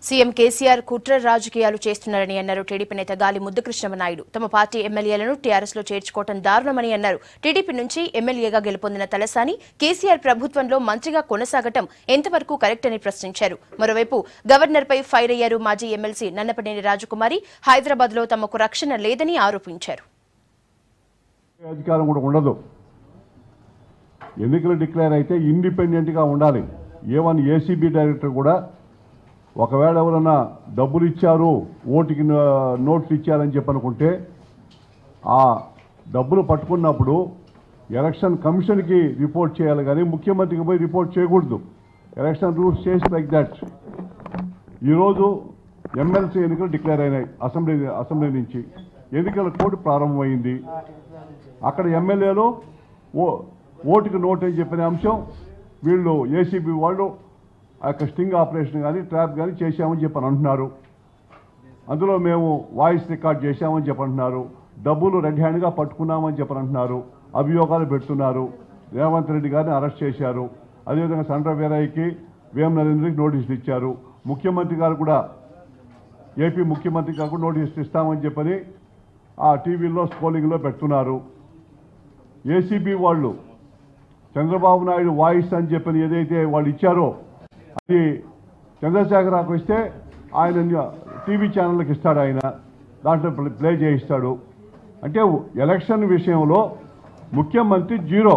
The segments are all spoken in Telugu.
సీఎం కేసీఆర్ కుట్ర రాజకీయాలు చేస్తున్నారని అన్నారు టీడీపీ నేత గాలి ముద్దుకృష్ణమనాయుడు. తమ పార్టీ ఎమ్మెల్యేలను టీఆర్ఎస్లో చేర్చుకోవడం దారుణమని అన్నారు. టీడీపీ నుంచి ఎమ్మెల్యేగా గెలుపొందిన తలసాని కేసీఆర్ ప్రభుత్వంలో మంత్రిగా కొనసాగటం ఎంతవరకు కరెక్ట్ అని ప్రశ్నించారు. మరోవైపు గవర్నర్పై ఫైర్ అయ్యారు మాజీ ఎమ్మెల్సీ నన్నపనేని రాజకుమారి. హైదరాబాద్లో తమకు రక్షణ లేదని ఆరోపించారు. ఎన్నికలు డిక్లేర్ అయితే ఇండిపెండెంట్గా ఉండాలి. ఏవన్ ఏసీబీ డైరెక్టర్ కూడా ఒకవేళ ఎవరన్నా డబ్బులు ఇచ్చారు, ఓటుకి నోట్లు ఇచ్చారని చెప్పనుకుంటే ఆ డబ్బులు పట్టుకున్నప్పుడు ఎలక్షన్ కమిషన్కి రిపోర్ట్ చేయాలి, కానీ ముఖ్యమంత్రికి పోయి రిపోర్ట్ చేయకూడదు. ఎలక్షన్ రూల్స్ చేసి లైక్ దట్. ఈరోజు ఎమ్మెల్సీ ఎన్నికలు డిక్లేర్ అయినాయి. అసెంబ్లీ నుంచి ఎన్నికల కోడ్ ప్రారంభమైంది. అక్కడ ఎమ్మెల్యేలు ఓటుకి నోట్ అని చెప్పిన అంశం వీళ్ళు ఏసీబీ వాళ్ళు ఆ యొక్క స్టింగ్ ఆపరేషన్ కానీ ట్రాప్ కానీ చేశామని చెప్పని అంటున్నారు. అందులో మేము వాయిస్ రికార్డ్ చేశామని చెప్పంటున్నారు. డబ్బులు రెడ్ హ్యాండ్గా పట్టుకున్నామని చెప్పని అంటున్నారు. అభియోగాలు పెడుతున్నారు. రేవంత్ రెడ్డి గారిని అరెస్ట్ చేశారు. అదేవిధంగా సండ్ర వీరయ్యకి, వేం నరేంద్రకి నోటీసులు ఇచ్చారు. ముఖ్యమంత్రి గారు కూడా, ఏపీ ముఖ్యమంత్రి గారు కూడా నోటీసులు ఇస్తామని చెప్పని ఆ టీవీలో స్క్రోలింగ్లో పెడుతున్నారు. ఏసీబీ వాళ్ళు చంద్రబాబు నాయుడు వాయిస్ అని చెప్పని ఏదైతే వాళ్ళు ఇచ్చారో అది చంద్రశేఖరరావుకు ఇస్తే ఆయన టీవీ ఛానళ్ళకి ఇస్తాడు. ఆయన దాంట్లో ప్లే చేయిస్తాడు. అంటే ఎలక్షన్ విషయంలో ముఖ్యమంత్రి జీరో.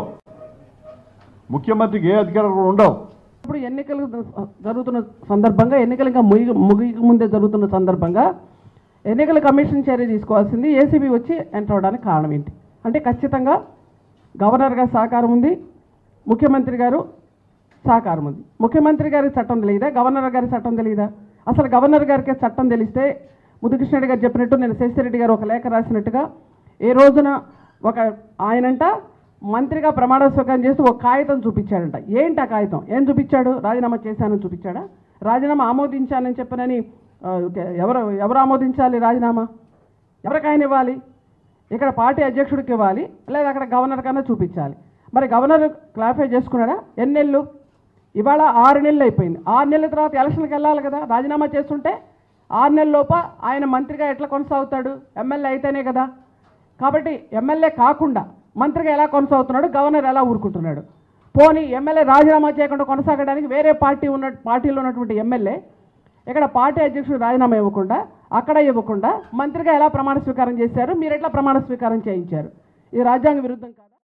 ముఖ్యమంత్రికి ఏ అధికారాలు ఉండవు. ఇప్పుడు ఎన్నికలు జరుగుతున్న సందర్భంగా, ఎన్నికలు ఇంకా ముగిక ముందే జరుగుతున్న సందర్భంగా ఎన్నికల కమిషన్ చర్య తీసుకోవాల్సింది ఏసీబీ వచ్చి ఎంటర్ అవడానికి కారణం ఏంటి అంటే, ఖచ్చితంగా గవర్నర్ గారి సహకారం ఉంది, ముఖ్యమంత్రి గారు సహకారం ఉంది. ముఖ్యమంత్రి గారికి చట్టం తెలియదా? గవర్నర్ గారికి చట్టం తెలియదా? అసలు గవర్నర్ గారికి చట్టం తెలిస్తే ముద్దుకృష్ణ గారు చెప్పినట్టు, నేను శశిరెడ్డి గారు ఒక లేఖ రాసినట్టుగా, ఏ రోజున ఒక ఆయనంట మంత్రిగా ప్రమాణ స్వీకారం చేస్తూ ఒక కాగితం చూపించాడంట. ఏంటి ఆ కాగితం? ఏం చూపించాడు? రాజీనామా చేశానని చూపించాడా? రాజీనామా ఆమోదించానని చెప్పనని ఎవరు ఆమోదించాలి? రాజీనామా ఎవరికి ఆయన ఇవ్వాలి? ఇక్కడ పార్టీ అధ్యక్షుడికి ఇవ్వాలి, లేదా అక్కడ గవర్నర్ కన్నా చూపించాలి. మరి గవర్నర్ క్లారిఫై చేసుకున్నాడా? ఎన్ని నెలలు? ఇవాళ 6 నెలలు అయిపోయింది. 6 నెలల తర్వాత ఎలక్షన్కి వెళ్ళాలి కదా. రాజీనామా చేస్తుంటే 6 నెలల లోప ఆయన మంత్రిగా ఎట్లా కొనసాగుతాడు? ఎమ్మెల్యే అయితేనే కదా. కాబట్టి ఎమ్మెల్యే కాకుండా మంత్రిగా ఎలా కొనసాగుతున్నాడు? గవర్నర్ ఎలా ఊరుకుంటున్నాడు? పోనీ ఎమ్మెల్యే రాజీనామా చేయకుండా కొనసాగడానికి వేరే పార్టీలో ఉన్నటువంటి ఎమ్మెల్యే ఇక్కడ పార్టీ అధ్యక్షుడు రాజీనామా ఇవ్వకుండా, అక్కడ ఇవ్వకుండా మంత్రిగా ఎలా ప్రమాణ స్వీకారం చేశారు? మీరు ఎట్లా ప్రమాణ స్వీకారం చేయించారు? ఇది రాజ్యాంగ విరుద్ధం కాదా?